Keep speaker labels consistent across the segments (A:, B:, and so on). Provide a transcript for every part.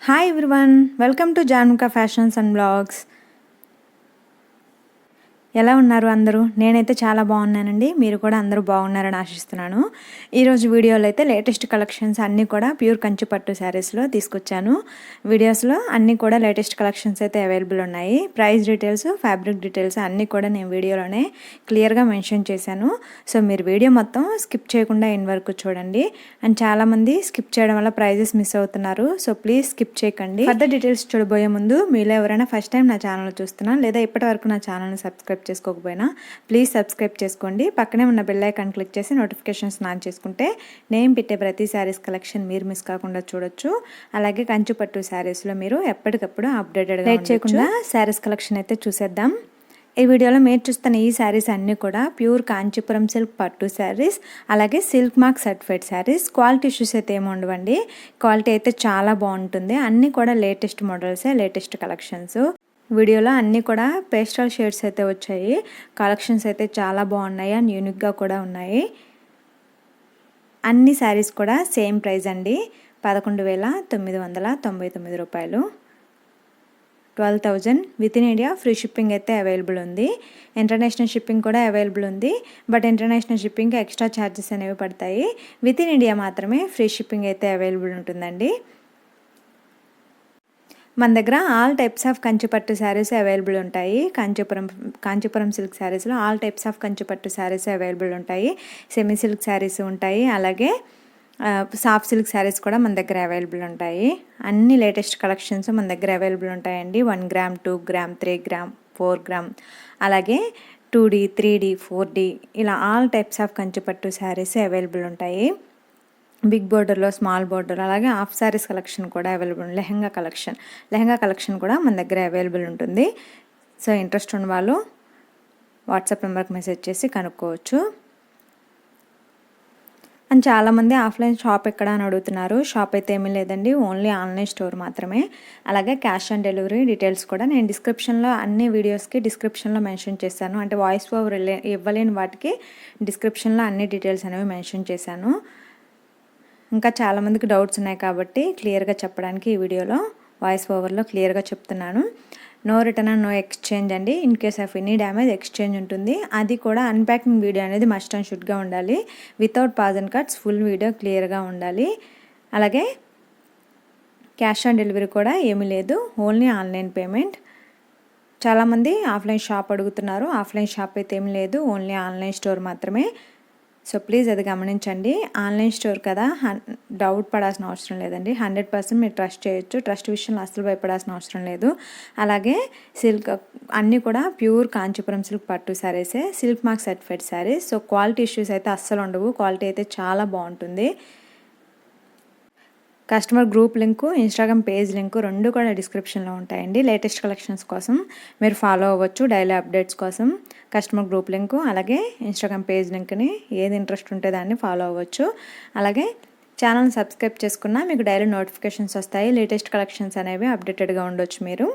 A: Hi everyone, welcome to Januka Fashions and Vlogs. ఎలా ఉన్నారు అందరూ? నేనైతే చాలా బాగున్నానండి. మీరు కూడా అందరూ బాగున్నారని ఆశిస్తున్నాను. ఈరోజు వీడియోలో అయితే లేటెస్ట్ కలెక్షన్స్ అన్నీ కూడా ప్యూర్ కంచి పట్టు శారీస్లో తీసుకొచ్చాను. వీడియోస్లో అన్నీ కూడా లేటెస్ట్ కలెక్షన్స్ అయితే అవైలబుల్ ఉన్నాయి. ప్రైస్ డీటెయిల్స్, ఫ్యాబ్రిక్ డీటెయిల్స్ అన్నీ కూడా నేను వీడియోలోనే క్లియర్గా మెన్షన్ చేశాను. సో మీరు వీడియో మొత్తం స్కిప్ చేయకుండా ఎండ్ వరకు చూడండి. అండ్ చాలామంది స్కిప్ చేయడం వల్ల ప్రైజెస్ మిస్ అవుతున్నారు. సో ప్లీజ్ స్కిప్ చేయకండి. ఫర్దర్ డీటెయిల్స్ చూడబోయే ముందు మీలో ఎవరైనా ఫస్ట్ టైం నా ఛానల్ చూస్తున్నా లేదా ఇప్పటి వరకు నా ఛానల్ని సబ్స్క్రైబ్ చేసుకోకపోయినా ప్లీజ్ సబ్స్క్రైబ్ చేసుకోండి. పక్కనే ఉన్న బెల్ ఐకాన్ క్లిక్ చేసి నోటిఫికేషన్స్ ఆన్ చేసుకుంటే నేను పెట్టే ప్రతి శారీస్ కలెక్షన్ మీరు మిస్ కాకుండా చూడొచ్చు. అలాగే కంచి పట్టు శారీస్లో మీరు ఎప్పటికప్పుడు అప్డేటెడ్గా లేట్ చేయకుండా శారీస్ కలెక్షన్ అయితే చూసేద్దాం. ఈ వీడియోలో మీరు చూస్తున్న ఈ శారీస్ అన్నీ కూడా ప్యూర్ కాంచీపురం సిల్క్ పట్టు శారీస్, అలాగే silk mark certified saris. Quality issues అయితే ఏమి ఉండవండి. క్వాలిటీ అయితే చాలా బాగుంటుంది. అన్నీ కూడా లేటెస్ట్ మోడల్సే, లేటెస్ట్ కలెక్షన్స్. వీడియోలో అన్నీ కూడా పేస్టల్ షేడ్స్ అయితే వచ్చాయి. కలెక్షన్స్ అయితే చాలా బాగున్నాయి అండ్ యూనిక్గా కూడా ఉన్నాయి. అన్ని శారీస్ కూడా సేమ్ ప్రైస్ అండి, 11,999 రూపాయలు. 12,000 with in India free shipping అయితే అవైలబుల్ ఉంది. ఇంటర్నేషనల్ షిప్పింగ్ కూడా అవైలబుల్ ఉంది. బట్ ఇంటర్నేషనల్ షిప్పింగ్కి ఎక్స్ట్రా ఛార్జెస్ అనేవి పడతాయి. విత్ ఇన్ ఇండియా మాత్రమే ఫ్రీ షిప్పింగ్ అయితే అవైలబుల్ ఉంటుందండి. మన దగ్గర all types of Kanchipattu saris available ఉంటాయి. కాంచీపురం సిల్క్ శారీస్లో all types of Kanchipattu saris available ఉంటాయి. సెమీ సిల్క్ శారీస్ ఉంటాయి, అలాగే సాఫ్ట్ సిల్క్ శారీస్ కూడా మన దగ్గర అవైలబుల్ ఉంటాయి. అన్ని లేటెస్ట్ కలెక్షన్స్ మన దగ్గర అవైలబుల్ ఉంటాయండి. 1 గ్రామ్, 2 గ్రామ్, 3 గ్రామ్, 4 గ్రామ్, అలాగే 2D, 3D, 4D ఇలా all types of Kanchipattu saris available ఉంటాయి. బిగ్ బోర్డర్లో, స్మాల్ బోర్డర్, అలాగే హాఫ్ శారీస్ కలెక్షన్ కూడా అవైలబుల్. లెహంగా కలెక్షన్ కూడా మన దగ్గర అవైలబుల్ ఉంటుంది. సో ఇంట్రెస్ట్ ఉన్న వాళ్ళు వాట్సాప్ నెంబర్కి మెసేజ్ చేసి కనుక్కోవచ్చు. అండ్ చాలామంది ఆఫ్లైన్ షాప్ ఎక్కడ అని అడుగుతున్నారు. షాప్ అయితే ఏమీ లేదండి, ఓన్లీ ఆన్లైన్ స్టోర్ మాత్రమే. అలాగే క్యాష్ ఆన్ డెలివరీ డీటెయిల్స్ కూడా నేను డిస్క్రిప్షన్లో అన్ని వీడియోస్కి డిస్క్రిప్షన్లో మెన్షన్ చేశాను. అంటే వాయిస్ ఓవర్ ఇవ్వలేని వాటికి డిస్క్రిప్షన్లో అన్ని డీటెయిల్స్ అనేవి మెన్షన్ చేశాను. ఇంకా చాలామందికి డౌట్స్ ఉన్నాయి కాబట్టి క్లియర్గా చెప్పడానికి ఈ వీడియోలో వాయిస్ ఓవర్లో క్లియర్గా చెప్తున్నాను. No return and no exchange అండి. In case of any damage exchange ఉంటుంది. అది కూడా అన్ప్యాకింగ్ వీడియో అనేది మస్ట్ అండ్ షుడ్గా ఉండాలి. Without pause and cuts full video క్లియర్గా ఉండాలి. అలాగే క్యాష్ ఆన్ డెలివరీ కూడా ఏమీ లేదు, ఓన్లీ ఆన్లైన్ పేమెంట్. చాలామంది ఆఫ్లైన్ షాప్ అడుగుతున్నారు. ఆఫ్లైన్ షాప్ అయితే ఏమీ లేదు, ఓన్లీ ఆన్లైన్ స్టోర్ మాత్రమే. సో ప్లీజ్ అది గమనించండి. ఆన్లైన్ స్టోర్ కదా, డౌట్ పడాల్సిన అవసరం లేదండి. 100% మీరు ట్రస్ట్ చేయొచ్చు. ట్రస్ట్ విషయంలో అసలు భయపడాల్సిన అవసరం లేదు. అలాగే సిల్క్ అన్నీ కూడా ప్యూర్ కాంచీపురం సిల్క్ పట్టు శారీసే, silk mark certified saris. So quality issues అయితే అస్సలు ఉండవు. క్వాలిటీ అయితే చాలా బాగుంటుంది. Customer group link, Instagram page link రెండు కూడా డిస్క్రిప్షన్లో ఉంటాయండి. లేటెస్ట్ కలెక్షన్స్ కోసం మీరు ఫాలో అవ్వచ్చు. డైలీ అప్డేట్స్ కోసం కస్టమర్ గ్రూప్ లింకు, అలాగే ఇన్స్టాగ్రామ్ పేజ్ లింక్ని ఏది ఇంట్రెస్ట్ ఉంటే దాన్ని ఫాలో అవ్వచ్చు. అలాగే ఛానల్ సబ్స్క్రైబ్ చేసుకున్నా మీకు డైలీ నోటిఫికేషన్స్ వస్తాయి. లేటెస్ట్ కలెక్షన్స్ అనేవి అప్డేటెడ్గా ఉండొచ్చు మీరు.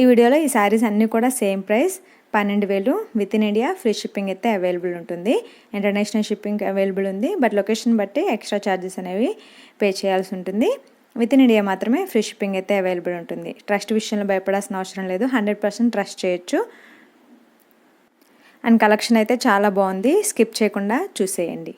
A: ఈ వీడియోలో ఈ శారీస్ అన్నీ కూడా same price, 12,000 with in India free shipping అయితే అవైలబుల్ ఉంటుంది. ఇంటర్నేషనల్ షిప్పింగ్ అవైలబుల్ ఉంది, బట్ లొకేషన్ బట్టి ఎక్స్ట్రా ఛార్జెస్ అనేవి పే చేయాల్సి ఉంటుంది. విత్ ఇన్ ఇండియా మాత్రమే ఫ్రీ షిప్పింగ్ అయితే అవైలబుల్ ఉంటుంది. ట్రస్ట్ విషయంలో భయపడాల్సిన అవసరం లేదు, 100% ట్రస్ట్ చేయొచ్చు. అండ్ కలెక్షన్ అయితే చాలా బాగుంది, స్కిప్ చేయకుండా చూసేయండి.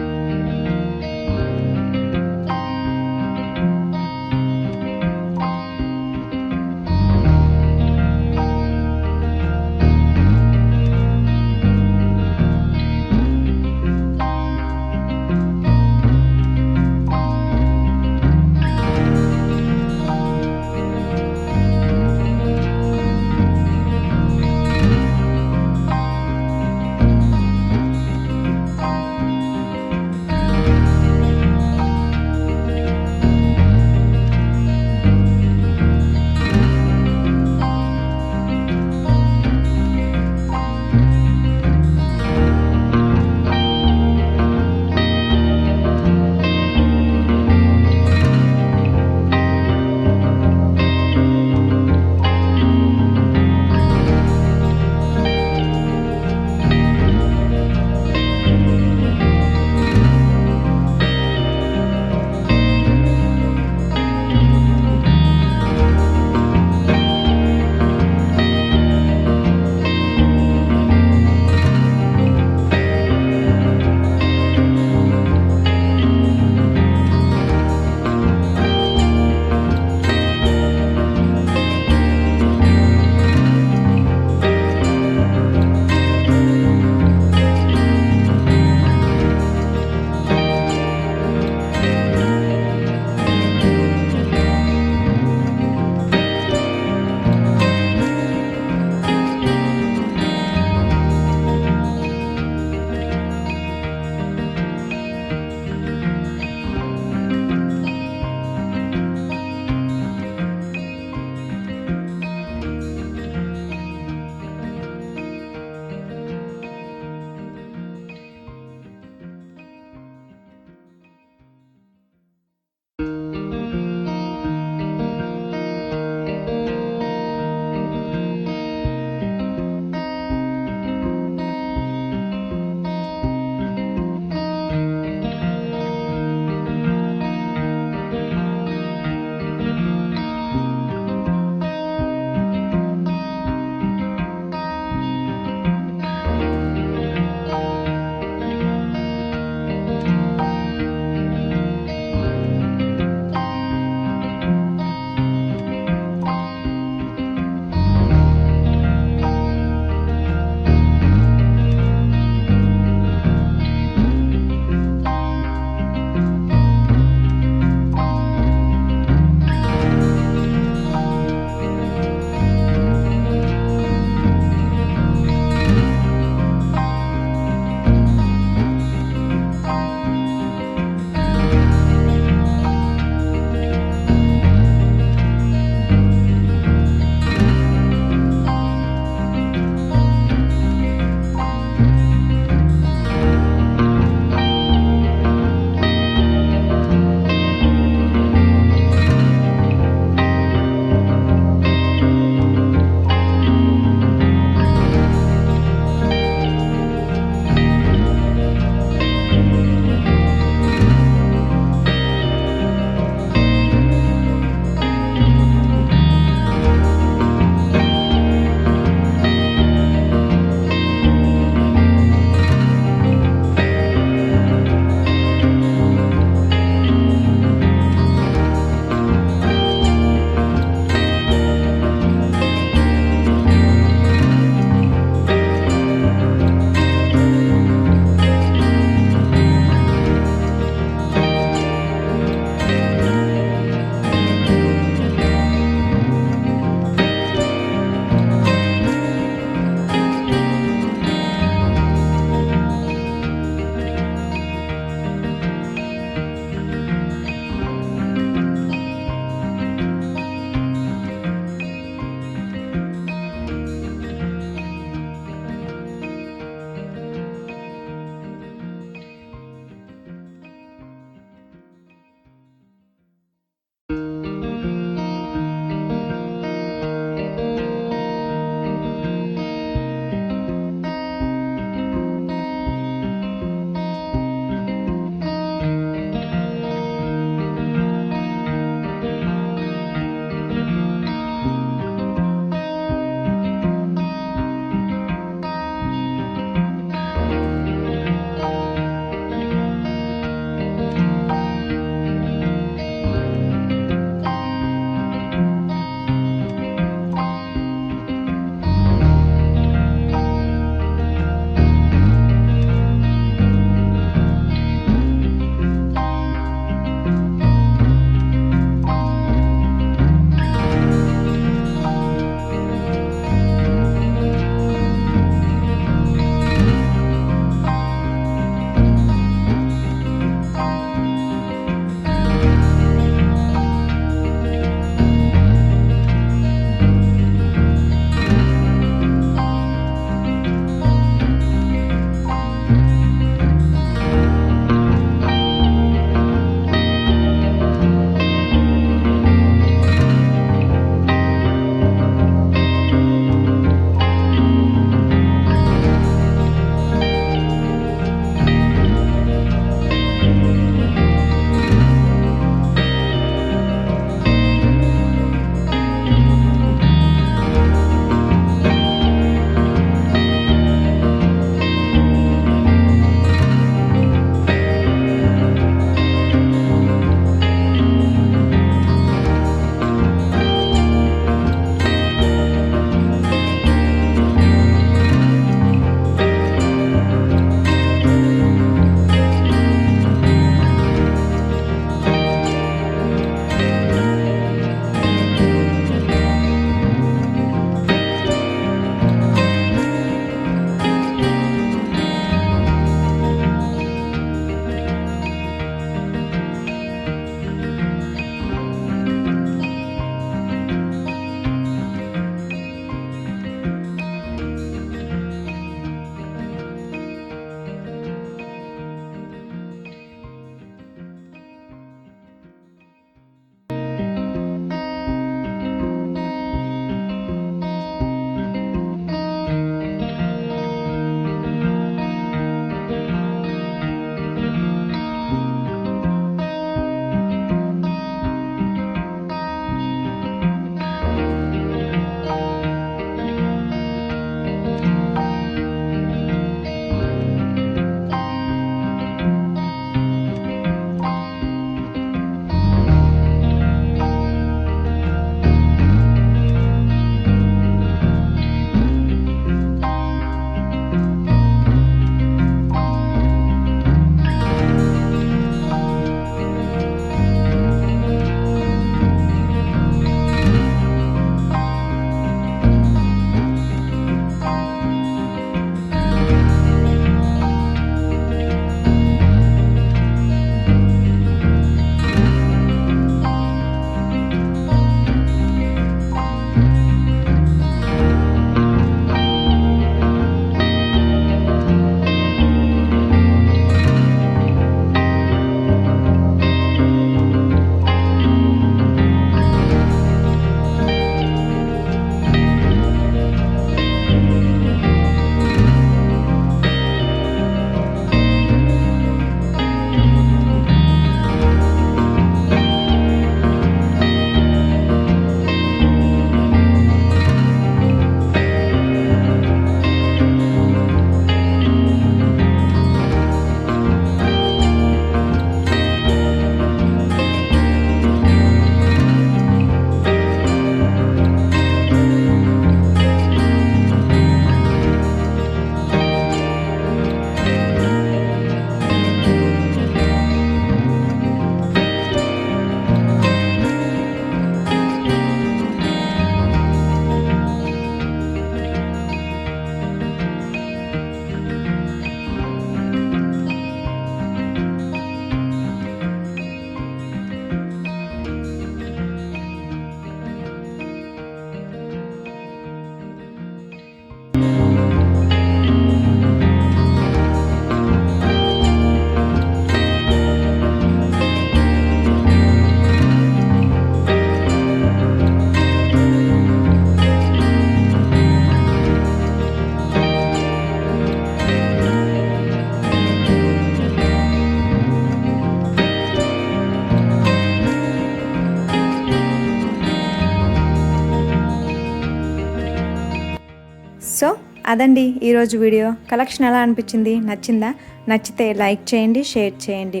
A: సో అదండి ఈరోజు వీడియో. కలెక్షన్ ఎలా అనిపించింది, నచ్చిందా? నచ్చితే లైక్ చేయండి, షేర్ చేయండి.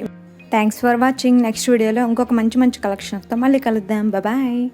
A: Thanks for watching. నెక్స్ట్ వీడియోలో ఇంకొక మంచి కలెక్షన్స్తో మళ్ళీ కలుద్దాం. బాయ్.